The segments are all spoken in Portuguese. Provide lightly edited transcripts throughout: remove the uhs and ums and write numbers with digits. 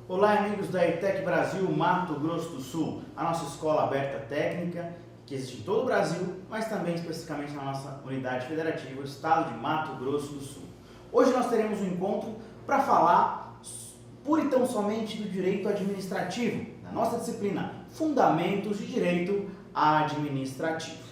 Olá, amigos da ETEC Brasil Mato Grosso do Sul, a nossa escola aberta técnica que existe em todo o Brasil, mas também especificamente na nossa unidade federativa, o estado de Mato Grosso do Sul. Hoje nós teremos um encontro para falar pura e tão somente do direito administrativo, da nossa disciplina Fundamentos de Direito Administrativo.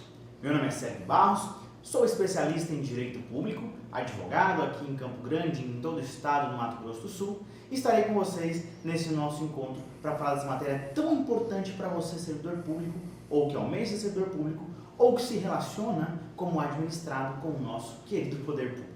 Meu nome é Sérgio Barros, sou especialista em Direito Público, advogado aqui em Campo Grande e em todo o estado do Mato Grosso do Sul. Estarei com vocês nesse nosso encontro para falar dessa matéria tão importante para você, servidor público, ou que almeja ser servidor público, ou que se relaciona como administrado com o nosso querido poder público.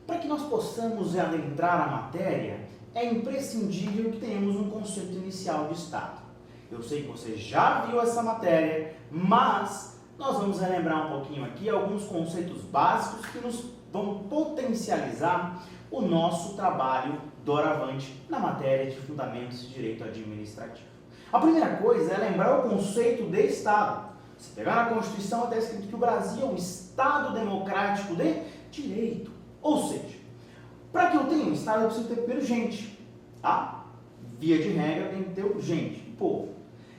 Para que nós possamos adentrar a matéria, é imprescindível que tenhamos um conceito inicial de Estado. Eu sei que você já viu essa matéria, mas nós vamos relembrar um pouquinho aqui alguns conceitos básicos que nos vão potencializar o nosso trabalho doravante na matéria de Fundamentos de Direito Administrativo. A primeira coisa é lembrar o conceito de Estado. Se pegar na Constituição, está escrito que o Brasil é um Estado democrático de direito. Ou seja, para que eu tenha um Estado, eu preciso ter primeiro gente. Tá? Via de regra, tem que ter gente, povo.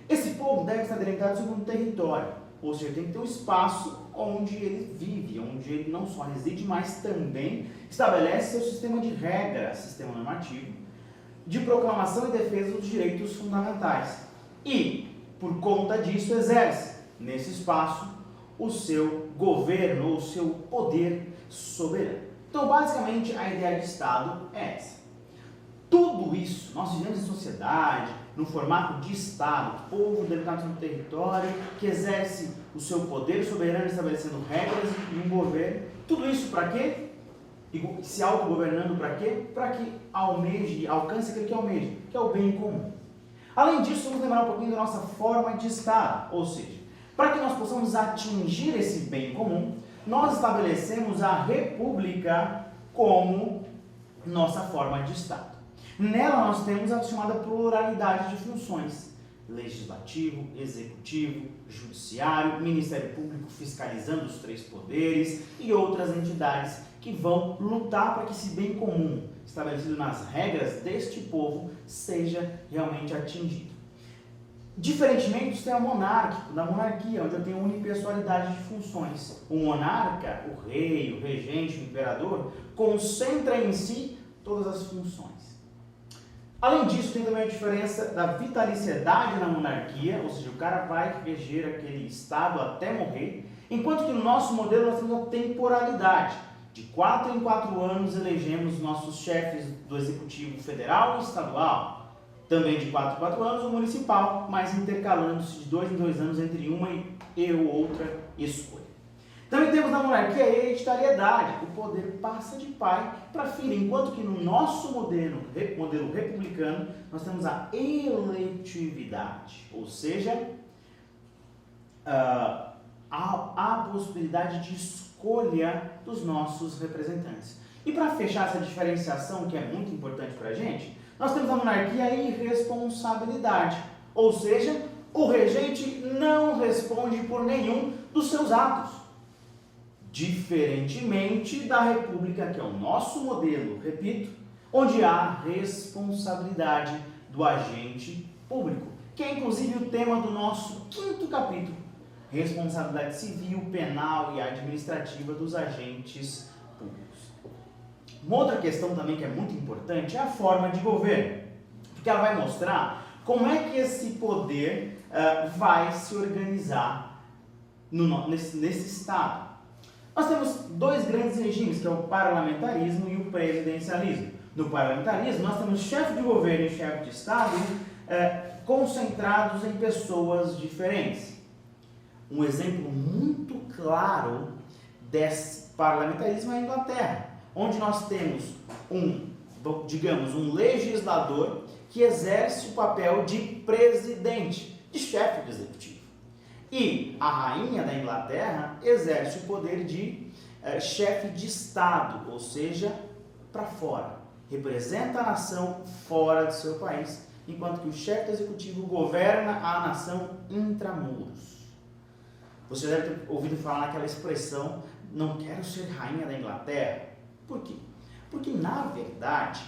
Esse povo deve estar delimitado segundo um território. Ou seja, tem que ter um espaço onde ele vive, onde ele não só reside, mas também estabelece seu sistema de regras, sistema normativo, de proclamação e defesa dos direitos fundamentais. E, por conta disso, exerce, nesse espaço, o seu governo, o seu poder soberano. Então, basicamente, a ideia de Estado é essa. Tudo isso, nós vivemos em sociedade, no formato de Estado, povo delimitado no território, que exerce o seu poder soberano estabelecendo regras e um governo. Tudo isso para quê? E se autogovernando para quê? Para que alcance aquilo que almeja, que é o bem comum. Além disso, vamos lembrar um pouquinho da nossa forma de Estado, ou seja, para que nós possamos atingir esse bem comum, nós estabelecemos a República como nossa forma de Estado. Nela nós temos a chamada pluralidade de funções: legislativo, executivo, judiciário, Ministério Público fiscalizando os três poderes e outras entidades que vão lutar para que esse bem comum estabelecido nas regras deste povo seja realmente atingido. Diferentemente do sistema monárquico, da monarquia, onde eu tenho unipessoalidade de funções. O monarca, o rei, o regente, o imperador, concentra em si todas as funções. Além disso, tem também a diferença da vitaliciedade na monarquia, ou seja, o cara vai reger aquele estado até morrer, enquanto que no nosso modelo nós temos a temporalidade. De 4 em 4 anos elegemos nossos chefes do executivo federal e estadual. Também de 4 em 4 anos o municipal, mas intercalando-se de 2 em 2 anos entre uma e outra escolha. Também temos na monarquia a hereditariedade, o poder passa de pai para filho, enquanto que no nosso modelo republicano nós temos a eletividade, ou seja, a possibilidade de escolha dos nossos representantes. E para fechar essa diferenciação, que é muito importante para a gente, nós temos na monarquia a irresponsabilidade, ou seja, o regente não responde por nenhum dos seus atos. Diferentemente da República, que é o nosso modelo, repito, onde há responsabilidade do agente público, que é inclusive o tema do nosso 5º capítulo, responsabilidade civil, penal e administrativa dos agentes públicos. Uma outra questão também que é muito importante é a forma de governo, porque ela vai mostrar como é que esse poder vai se organizar nesse Estado. Nós temos 2 grandes regimes, que é o parlamentarismo e o presidencialismo. No parlamentarismo, nós temos chefe de governo e chefe de Estado concentrados em pessoas diferentes. Um exemplo muito claro desse parlamentarismo é a Inglaterra, onde nós temos um legislador que exerce o papel de presidente, de chefe do executivo. E a rainha da Inglaterra exerce o poder de chefe de Estado, ou seja, para fora. Representa a nação fora do seu país, enquanto que o chefe do executivo governa a nação intramuros. Você deve ter ouvido falar naquela expressão, não quero ser rainha da Inglaterra. Por quê? Porque, na verdade,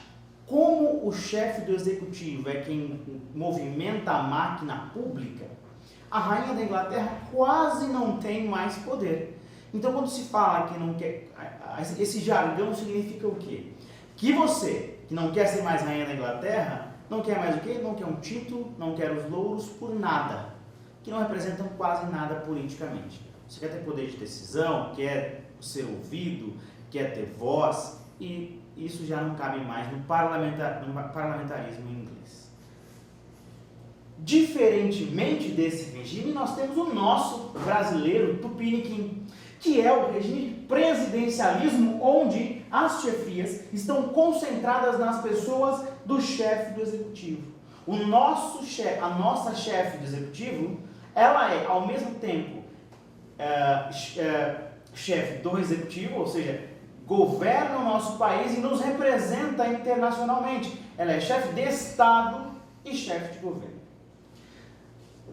como o chefe do executivo é quem movimenta a máquina pública, a rainha da Inglaterra quase não tem mais poder. Então, quando se fala que não quer, esse jargão significa o quê? Que você, que não quer ser mais rainha da Inglaterra, não quer mais o quê? Não quer um título, não quer os louros por nada, que não representam quase nada politicamente. Você quer ter poder de decisão, quer ser ouvido, quer ter voz, e isso já não cabe mais no parlamentarismo inglês. Diferentemente desse regime, nós temos o nosso brasileiro tupiniquim, que é o regime de presidencialismo, onde as chefias estão concentradas nas pessoas do chefe do executivo. A nossa chefe do executivo, ela é, ao mesmo tempo, chefe do executivo, ou seja, governa o nosso país e nos representa internacionalmente. Ela é chefe de Estado e chefe de governo.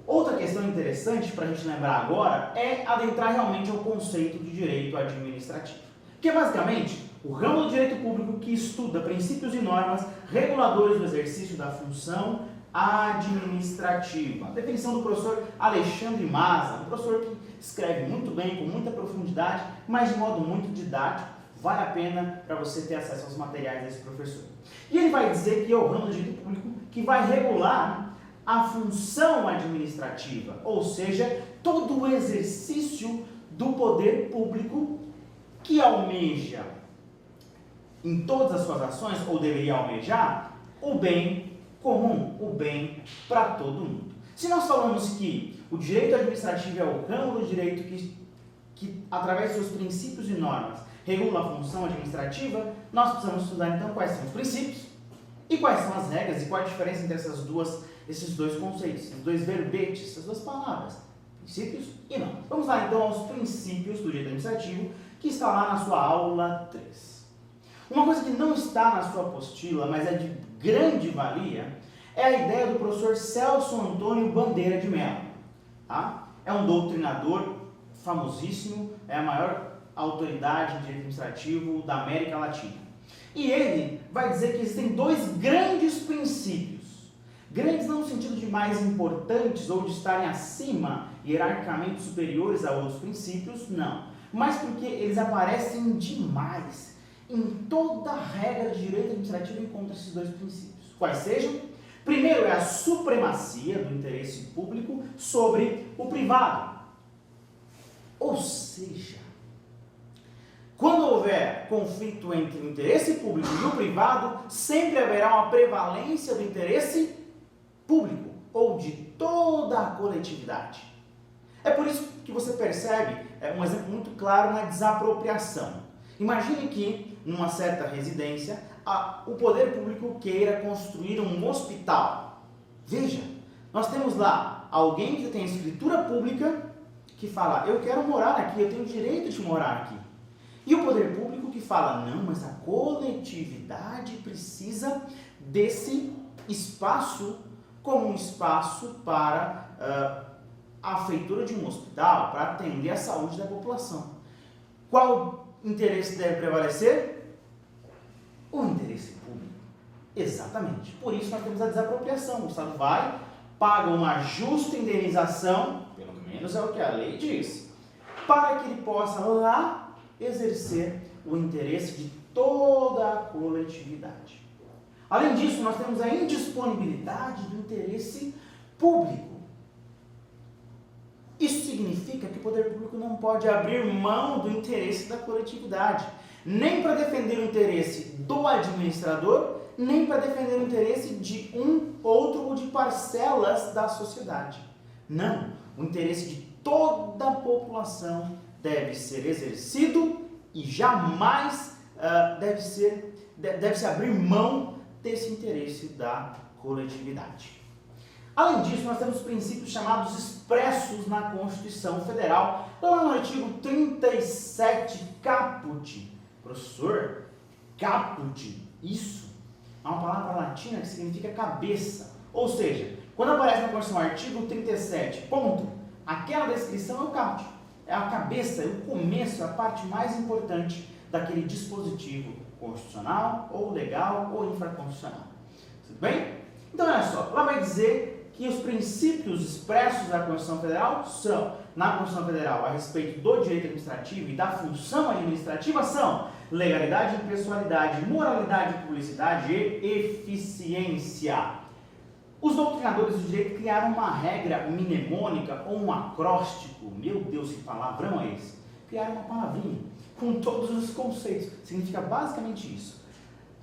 Outra questão interessante para a gente lembrar agora é adentrar realmente ao conceito de direito administrativo, que é basicamente o ramo do direito público que estuda princípios e normas reguladores do exercício da função administrativa. A definição do professor Alexandre Maza, um professor que escreve muito bem, com muita profundidade, mas de modo muito didático. Vale a pena para você ter acesso aos materiais desse professor. E ele vai dizer que é o ramo do direito público que vai regular a função administrativa, ou seja, todo o exercício do poder público que almeja, em todas as suas ações, ou deveria almejar, o bem comum, o bem para todo mundo. Se nós falamos que o direito administrativo é o ramo do direito que através dos seus princípios e normas, regula a função administrativa, nós precisamos estudar então quais são os princípios e quais são as regras e qual a diferença entre esses dois conceitos, esses dois verbetes, essas duas palavras, princípios e normas. Vamos lá então aos princípios do direito administrativo, que está lá na sua aula 3. Uma coisa que não está na sua apostila, mas é de grande valia, é a ideia do professor Celso Antônio Bandeira de Mello. Tá? É um doutrinador famosíssimo, é a maior autoridade em direito administrativo da América Latina. E ele vai dizer que existem dois grandes princípios. Grandes não no sentido de mais importantes ou de estarem acima, hierarquicamente superiores a outros princípios, não. Mas porque eles aparecem demais. Em toda regra de direito administrativo encontra esses dois princípios. Quais sejam? Primeiro é a supremacia do interesse público sobre o privado. Ou seja, quando houver conflito entre o interesse público e o privado, sempre haverá uma prevalência do interesse público ou de toda a coletividade. É por isso que você percebe um exemplo muito claro na desapropriação. Imagine que, numa certa residência, o poder público queira construir um hospital. Veja, nós temos lá alguém que tem escritura pública que fala, eu quero morar aqui, eu tenho direito de morar aqui. E o poder público que fala, não, mas a coletividade precisa desse espaço como um espaço para a feitura de um hospital, para atender a saúde da população. Qual interesse deve prevalecer? O interesse público. Exatamente. Por isso nós temos a desapropriação. O Estado vai, paga uma justa indenização, pelo menos é o que a lei diz, para que ele possa lá exercer o interesse de toda a coletividade. Além disso, nós temos a indisponibilidade do interesse público. Isso significa que o poder público não pode abrir mão do interesse da coletividade, nem para defender o interesse do administrador, nem para defender o interesse de um, outro ou de parcelas da sociedade. Não, o interesse de toda a população deve ser exercido e jamais deve-se abrir mão desse interesse da coletividade. Além disso, nós temos princípios chamados expressos na Constituição Federal, lá no artigo 37, caput. Professor, caput, isso é uma palavra latina que significa cabeça. Ou seja, quando aparece na Constituição artigo 37, ponto, aquela descrição é o caput. é a cabeça, o começo, a parte mais importante daquele dispositivo constitucional, ou legal, ou infraconstitucional. Tudo bem? Então, olha só, ela vai dizer que os princípios expressos da Constituição Federal são, na Constituição Federal, a respeito do direito administrativo e da função administrativa, são legalidade, impessoalidade, moralidade, publicidade e eficiência. Os doutrinadores do direito criaram uma regra mnemônica ou um acróstico, meu Deus, que palavrão é esse? Criaram uma palavrinha com todos os conceitos, significa basicamente isso.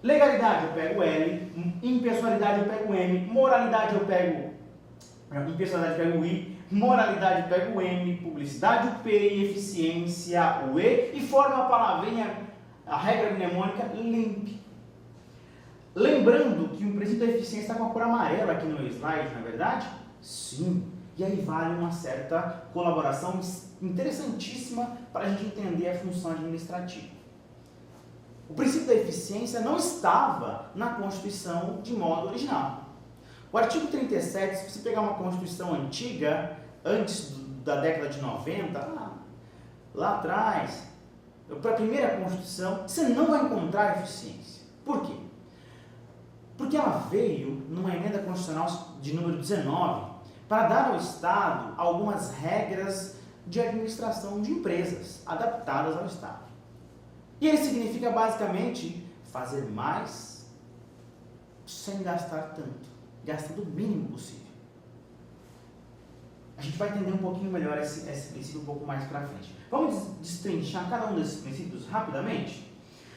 Legalidade eu pego L, impessoalidade eu pego M, moralidade eu pego, impessoalidade eu pego o I, moralidade eu pego o M, publicidade o P e eficiência o E, e forma a palavrinha, a regra mnemônica LIMP. Lembrando que o princípio da eficiência está com a cor amarela aqui no slide, não é verdade? Sim. E aí vale uma certa colaboração interessantíssima para a gente entender a função administrativa. O princípio da eficiência não estava na Constituição de modo original. O artigo 37, se você pegar uma Constituição antiga, antes da década de 90, lá atrás, para a primeira Constituição, você não vai encontrar eficiência. Por quê? Porque ela veio numa emenda constitucional de número 19 para dar ao Estado algumas regras de administração de empresas adaptadas ao Estado. E ele significa basicamente fazer mais sem gastar tanto, gastando o mínimo possível. A gente vai entender um pouquinho melhor esse princípio um pouco mais para frente. Vamos destrinchar cada um desses princípios rapidamente?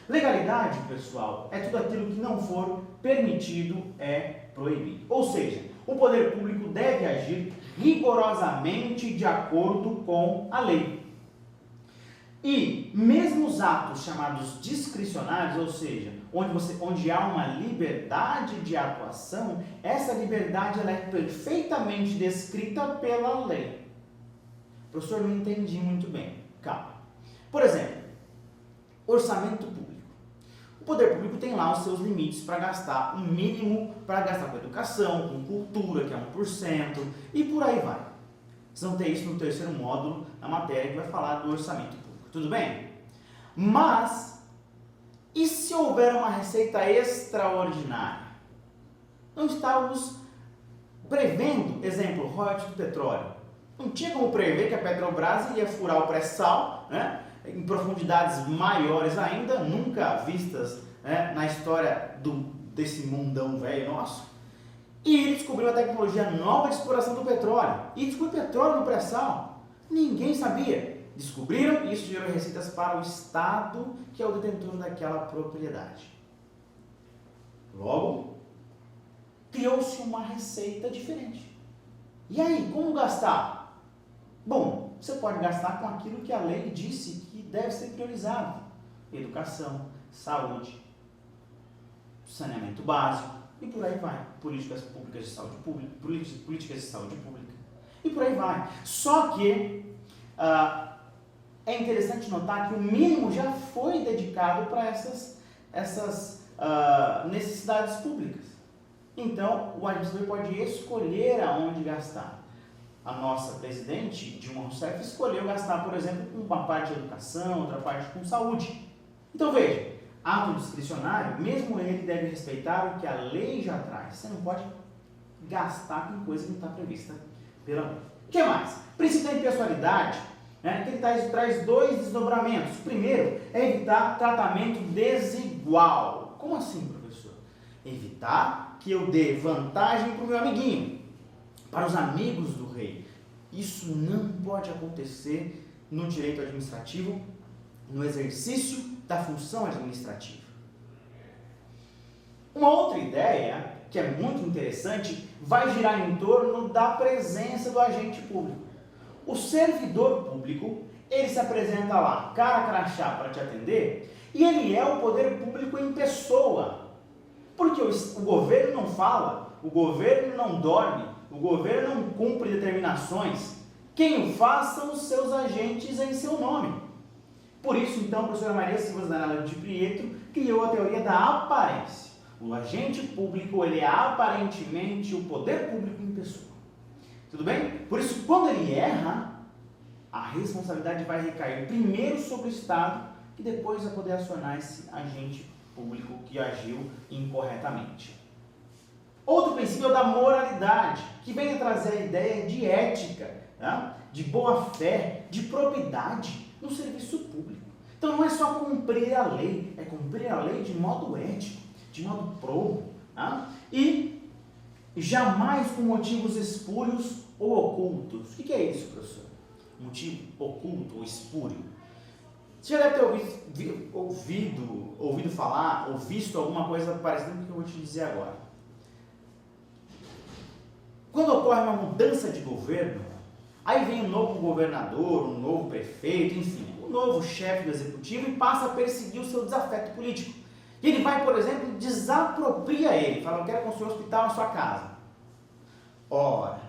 Legalidade, pessoal, é tudo aquilo que não for permitido é proibido. Ou seja, o poder público deve agir rigorosamente de acordo com a lei. E mesmo os atos chamados discricionários, ou seja, onde há uma liberdade de atuação, essa liberdade ela é perfeitamente descrita pela lei. Professor, não entendi muito bem. Calma. Por exemplo, orçamento público. O poder público tem lá os seus limites para gastar um mínimo, para gastar com educação, com cultura, que é 1%, e por aí vai. Vocês vão ter isso no terceiro módulo, na matéria que vai falar do orçamento público. Tudo bem? Mas, e se houver uma receita extraordinária? Não estávamos prevendo, exemplo, royalties do petróleo. Não tinha como prever que a Petrobras ia furar o pré-sal, né? Em profundidades maiores ainda, nunca vistas, né, na história desse mundão velho nosso. E ele descobriu a tecnologia nova de exploração do petróleo. E descobriu petróleo no pré-sal. Ninguém sabia. Descobriram e isso gerou receitas para o Estado, que é o detentor daquela propriedade. Logo, criou-se uma receita diferente. E aí, como gastar? Bom, você pode gastar com aquilo que a lei disse que deve ser priorizado. Educação, saúde, saneamento básico e por aí vai. Políticas públicas de saúde pública, políticas de saúde pública e por aí vai. Só que é interessante notar que o mínimo já foi dedicado para essas necessidades públicas. Então, o administrador pode escolher aonde gastar. A nossa presidente, Dilma Rousseff, escolheu gastar, por exemplo, com uma parte de educação, outra parte com saúde. Então veja, ato discricionário, mesmo ele deve respeitar o que a lei já traz. Você não pode gastar com coisa que não está prevista pela lei. O que mais? Princípio da impessoalidade, né, que ele traz dois desdobramentos. O primeiro é evitar tratamento desigual. Como assim, professor? Evitar que eu dê vantagem para o meu amiguinho, para os amigos do rei. Isso não pode acontecer no direito administrativo, no exercício da função administrativa. Uma outra ideia, que é muito interessante, vai girar em torno da presença do agente público. O servidor público, ele se apresenta lá, cara crachá para te atender, e ele é o poder público em pessoa. Porque o governo não fala, o governo não dorme, o governo não cumpre determinações. Quem o faz são os seus agentes em seu nome. Por isso, então, a professora Maria Silva Zanella de Pietro criou a teoria da aparência. O agente público, ele é aparentemente o poder público em pessoa. Tudo bem? Por isso, quando ele erra, a responsabilidade vai recair primeiro sobre o Estado e depois vai poder acionar esse agente público que agiu incorretamente. Outro princípio é o da moralidade, que vem a trazer a ideia de ética, né? De boa-fé, de probidade no serviço público. Então não é só cumprir a lei, é cumprir a lei de modo ético, de modo probo, né? E jamais com motivos espúrios ou ocultos. O que é isso, professor? Motivo oculto ou espúrio? Você já deve ter ouvido falar ou visto alguma coisa parecida com o que eu vou te dizer agora. Quando ocorre uma mudança de governo, aí vem um novo governador, um novo prefeito, enfim, um novo chefe do executivo e passa a perseguir o seu desafeto político. E ele vai, por exemplo, desapropria ele, fala, eu quero construir um hospital na sua casa. Ora,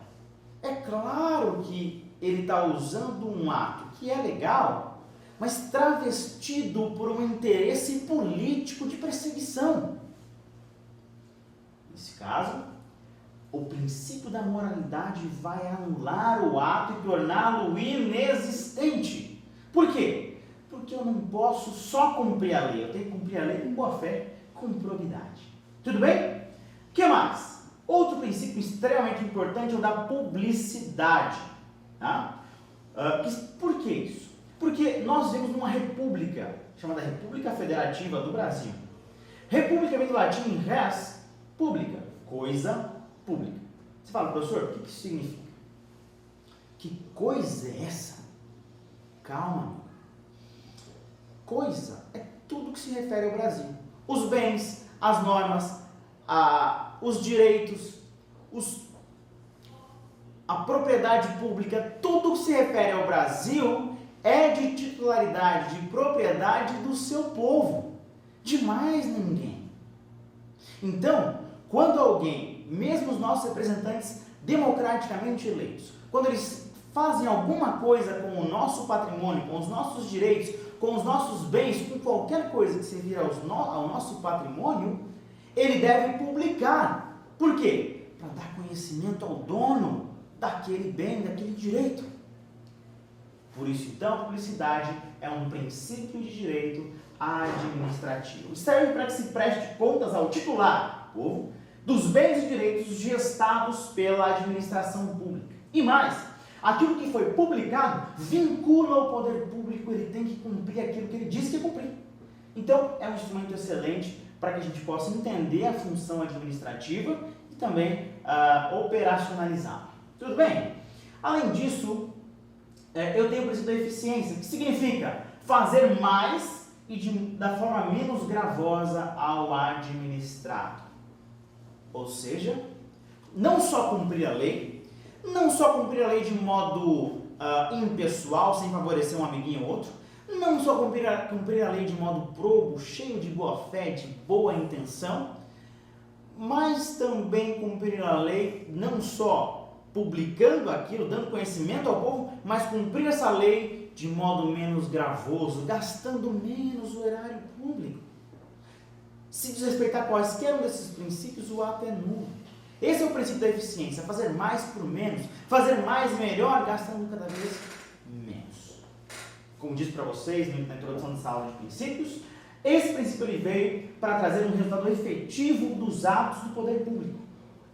é claro que ele está usando um ato que é legal, mas travestido por um interesse político de perseguição. Nesse caso, o princípio da moralidade vai anular o ato e torná-lo inexistente. Por quê? Porque eu não posso só cumprir a lei, eu tenho que cumprir a lei com boa fé, com probidade. Tudo bem? O que mais? Outro princípio extremamente importante é o da publicidade. Tá? Por que isso? Porque nós vivemos numa república, chamada República Federativa do Brasil. República vem do latim res, pública, coisa pública. Você fala, professor, o que isso significa? Que coisa é essa? Calma, amigo. Coisa é tudo que se refere ao Brasil. Os bens, as normas, os direitos, a propriedade pública, tudo que se refere ao Brasil é de titularidade, de propriedade do seu povo, de mais ninguém. Então, quando alguém, mesmo os nossos representantes democraticamente eleitos, quando eles fazem alguma coisa com o nosso patrimônio, com os nossos direitos, com os nossos bens, com qualquer coisa que se vira ao nosso patrimônio, ele deve publicar. Por quê? Para dar conhecimento ao dono daquele bem, daquele direito. Por isso, então, a publicidade é um princípio de direito administrativo. Serve para que se preste contas ao titular, povo, dos bens e direitos gestados pela administração pública. E mais, aquilo que foi publicado vincula o poder público, ele tem que cumprir aquilo que ele disse que ia cumprir. Então, é um instrumento excelente para que a gente possa entender a função administrativa e também operacionalizá-la. Tudo bem? Além disso, eu tenho o princípio da eficiência, que significa fazer mais e da forma menos gravosa ao administrado. Ou seja, não só cumprir a lei, não só cumprir a lei de modo impessoal, sem favorecer um amiguinho ou outro, não só cumprir a lei de modo probo, cheio de boa fé, de boa intenção, mas também cumprir a lei não só publicando aquilo, dando conhecimento ao povo, mas cumprir essa lei de modo menos gravoso, gastando menos o erário público. Se desrespeitar quaisquer um desses princípios, o ato é nulo. Esse é o princípio da eficiência, fazer mais por menos, fazer mais e melhor, gastando cada vez menos. Como disse para vocês na introdução dessa aula de princípios, esse princípio ele veio para trazer um resultado efetivo dos atos do poder público.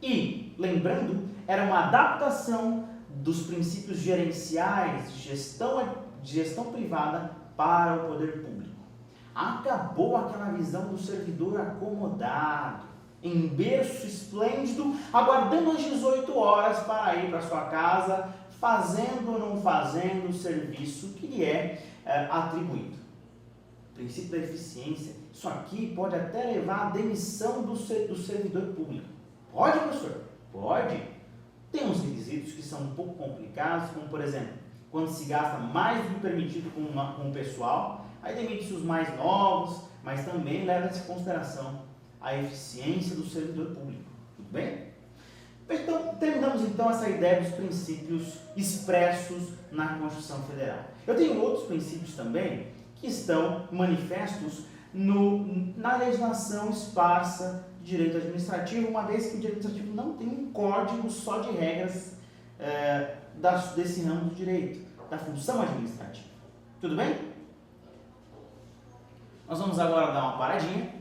E, lembrando, era uma adaptação dos princípios gerenciais de gestão privada para o poder público. Acabou aquela visão do servidor acomodado, em berço esplêndido, aguardando as 18 horas para ir para sua casa, fazendo ou não fazendo o serviço que lhe é atribuído. O princípio da eficiência, isso aqui pode até levar à demissão do servidor público. Pode, professor? Pode. Tem uns requisitos que são um pouco complicados, como por exemplo, quando se gasta mais do que permitido com o pessoal, aí demite-se os mais novos, mas também leva-se em consideração a eficiência do servidor público. Tudo bem? Então, terminamos então essa ideia dos princípios expressos na Constituição Federal. Eu tenho outros princípios também que estão manifestos na legislação esparsa de direito administrativo, uma vez que o direito administrativo não tem um código só de regras desse ramo do direito. da função administrativa. Tudo bem? Nós vamos agora dar uma paradinha,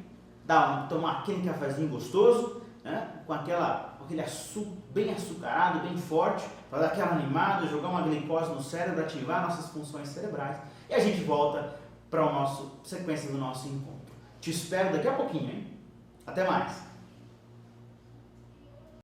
tomar aquele cafezinho gostoso, né? Com aquele açúcar bem açucarado, bem forte, para dar aquela animada, jogar uma glicose no cérebro, ativar nossas funções cerebrais, e a gente volta para a sequência do nosso encontro. Te espero daqui a pouquinho, hein? Até mais!